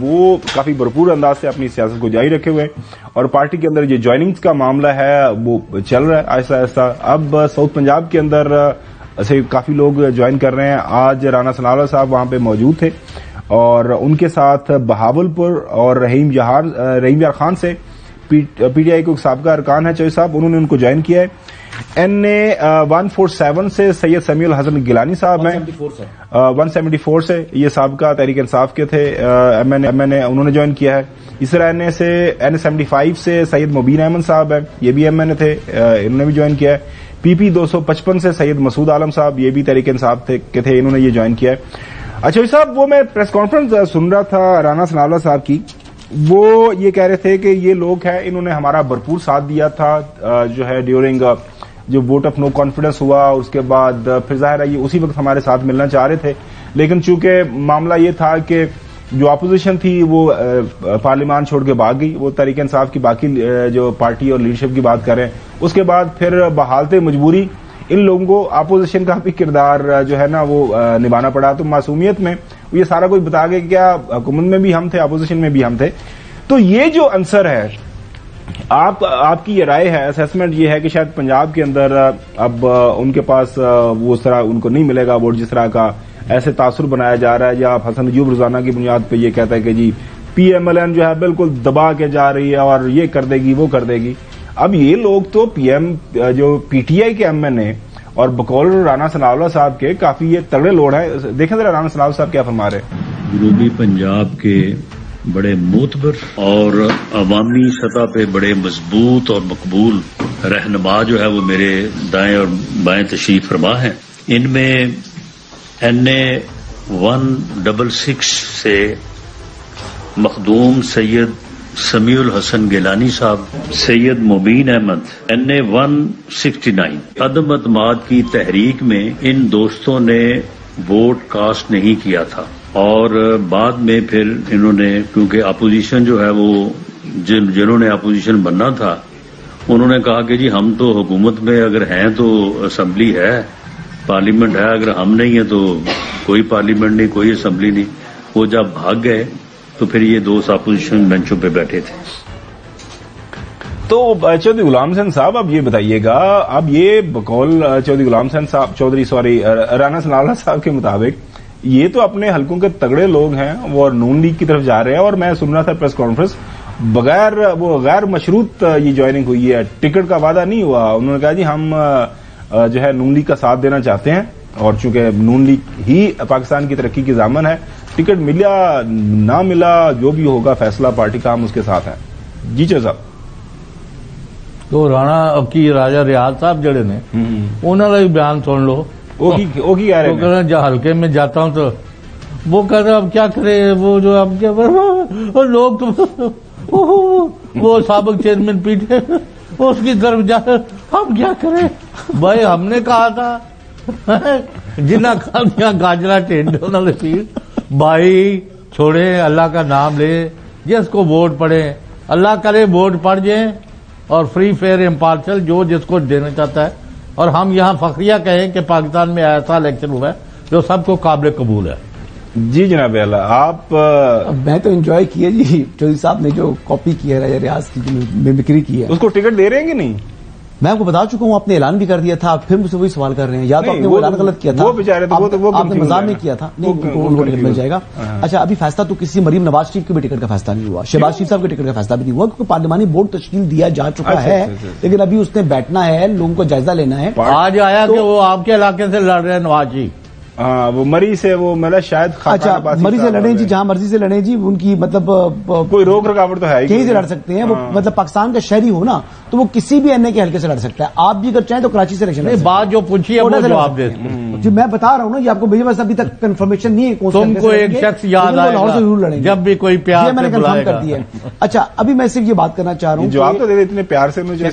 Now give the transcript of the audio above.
وہ کافی بھرپور انداز سے اپنی سیاست کو جاری رکھے ہوئے ہیں اور پارٹی کے اندر یہ جوائننگز کا معاملہ ہے وہ چل رہا ہے آہستہ آہستہ. اب ساؤتھ پنجاب کے اندر سے کافی لوگ جوائن کر رہے ہیں. آج رانا ثناءاللہ صاحب وہاں پہ موجود تھے اور ان کے ساتھ بہاولپور اور رحیم یار خان سے پی ٹی آئی کو سابقہ ارکان ہے چوہدری صاحب, انہوں نے ان کو جوائن کیا ہے. این اے 147 سے سید سمیع الحسن گیلانی صاحب ہیں, 174 سے یہ سابقہ تحریک انصاف کے تھے ایم این اے, انہوں نے جوائن کیا ہے. اس طرح این اے 75 سے سید مبین احمد صاحب ہیں, یہ بھی ایم این اے تھے, انہوں نے بھی جوائن کیا ہے. پی 255 سے سید مسعود عالم صاحب, یہ بھی تحریک انصاف کے تھے, انہوں نے یہ جوائن کیا ہے. اچھا صاحب, وہ میں پریس کانفرنس سن رہا تھا رانا ثناءاللہ صاحب کی, وہ یہ کہہ رہے تھے کہ یہ لوگ ہیں انہوں نے ہمارا بھرپور ساتھ دیا تھا جو ہے ڈیورنگ جو ووٹ آف نو کانفیڈنس ہوا, اس کے بعد پھر ظاہر ہے یہ اسی وقت ہمارے ساتھ ملنا چاہ رہے تھے, لیکن چونکہ معاملہ یہ تھا کہ جو اپوزیشن تھی وہ پارلیمان چھوڑ کے بھاگ گئی, وہ تحریک انصاف کی باقی جو پارٹی اور لیڈرشپ کی بات کر رہے ہیں, اس کے بعد پھر بحالت مجبوری ان لوگوں کو اپوزیشن کا بھی کردار جو ہے نا وہ نبھانا پڑا. تو معصومیت میں یہ سارا کچھ بتا گئے کہ کیا حکومت میں بھی ہم تھے, اپوزیشن میں بھی ہم تھے. تو یہ جو عنصر ہے, آپ کی یہ رائے ہے, اسیسمنٹ یہ ہے کہ شاید پنجاب کے اندر اب ان کے پاس وہ اس طرح ان کو نہیں ملے گا ووٹ جس طرح کا ایسے تاثر بنایا جا رہا ہے, یا حسن نجوب روزانہ کی بنیاد پہ یہ کہتا ہے کہ جی پی ایم ایل این جو ہے بالکل دبا کے جا رہی ہے اور یہ کر دے گی وہ کر دے گی. اب یہ لوگ تو جو پی ٹی آئی کے ایم این اے اور بقول رانا ثناءاللہ صاحب کے کافی یہ تگڑے لوڑ ہیں. دیکھیں ذرا رانا ثناءاللہ صاحب کیا فرما رہے ہیں. جنوبی پنجاب کے بڑے معتبر اور عوامی سطح پہ بڑے مضبوط اور مقبول رہنما جو ہے وہ میرے دائیں اور بائیں تشریف فرما ہیں. ان میں این اے 166 سے مخدوم سید سمیع الحسن گیلانی صاحب, سید مبین احمد, این اے 169 عدم اعتماد کی تحریک میں ان دوستوں نے ووٹ کاسٹ نہیں کیا تھا, اور بعد میں پھر انہوں نے کیونکہ اپوزیشن جو ہے وہ جنہوں نے اپوزیشن بننا تھا انہوں نے کہا کہ جی ہم تو حکومت میں اگر ہیں تو اسمبلی ہے, پارلیمنٹ ہے, اگر ہم نہیں ہیں تو کوئی پارلیمنٹ نہیں, کوئی اسمبلی نہیں. وہ جب بھاگ گئے تو پھر یہ دوست اپوزیشن بینچوں پہ بیٹھے تھے. تو چودھری غلام حسین صاحب اب یہ بتائیے گا, اب یہ بقول چودھری غلام حسین صاحب رانا ثناءاللہ صاحب کے مطابق یہ تو اپنے حلقوں کے تگڑے لوگ ہیں وہ نون لیگ کی طرف جا رہے ہیں, اور میں سن رہا تھا پریس کانفرنس بغیر وہ غیر مشروط یہ جوائننگ ہوئی ہے, ٹکٹ کا وعدہ نہیں ہوا. انہوں نے کہا جی ہم جو ہے نون لیگ کا ساتھ دینا چاہتے ہیں, اور چونکہ نون لیگ ہی پاکستان کی ترقی کی ضامن ہے, ٹکٹ ملا نہ ملا جو بھی ہوگا فیصلہ پارٹی کا, ہم اس کے ساتھ ہیں. جی چو صاحب. تو رانا کی راجہ ریاض صاحب جڑے نے انہوں کا بھی بیان سن لو. وہ کی کہہ رہے ہیں جب ہلکے میں جاتا ہوں تو وہ کہتے ہیں اب کیا کرے, وہ جو اب کیا لوگ تو وہ سابق چیئرمین پی ٹی آئی اس کی طرف جا ہم کیا کریں. بھائی ہم نے کہا تھا جنہیں کھا گاجرا ٹینڈے انہوں نے پی, بھائی چھوڑے اللہ کا نام لے, جس کو ووٹ پڑے اللہ کرے ووٹ پڑ جائیں, اور فری فیئر امپارشل جو جس کو دینا چاہتا ہے. اور ہم یہاں فخریہ کہیں کہ پاکستان میں ایسا الیکشن ہوا ہے جو سب کو قابل قبول ہے. جی جناب اعلیٰ, آپ میں تو انجوائے کیا جی چودھری صاحب نے جو کاپی کی ہے راجہ ریاض کی جو میمکری کی ہے, اس کو ٹکٹ دے رہے ہیں کہ نہیں؟ میں آپ کو بتا چکا ہوں, آپ نے اعلان بھی کر دیا تھا, پھر مجھ سے وہی سوال کر رہے ہیں. یا تو آپ نے وہ اعلان غلط کیا تھا, وہ بیچارے آپ نے مذاق میں کیا تھا, نہیں مل جائے گا. اچھا ابھی فیصلہ تو کسی مریم نواز شریف کے بھی ٹکٹ کا فیصلہ نہیں ہوا, شہباز شریف صاحب کے ٹکٹ کا فیصلہ بھی نہیں ہوا, کیونکہ پارلیمانی بورڈ تشکیل دیا جا چکا ہے, لیکن ابھی اس نے بیٹھنا ہے, لوگوں کو جائزہ لینا ہے. آج آیا کہ وہ آپ کے علاقے سے لڑ رہے ہیں نواز جی, وہ مری سے وہ میرا شاید اچھا مری سے لڑیں جی, جہاں مرضی سے لڑیں جی, ان کی مطلب کوئی روک رکاوٹ تو ہے, کہیں سے لڑ سکتے ہیں. وہ مطلب پاکستان کا شہری ہو نا تو وہ کسی بھی این اے کے حلقے سے لڑ سکتا ہے. آپ بھی اگر چاہیں تو کراچی سے الیکشن بات جو پوچھی ہے وہ جواب دے. جی میں بتا رہا ہوں نا, یہ آپ کو بھائی بس ابھی تک کنفرمیشن نہیں ہے. تم کو ایک شخص یاد آئے گا ضرور لڑیں جب بھی کوئی پیار میں نے کنفرم کر دیا ہے. اچھا ابھی میں صرف یہ بات کرنا چاہ رہا ہوں, جواب تو دے دے اتنے پیار سے مجھے.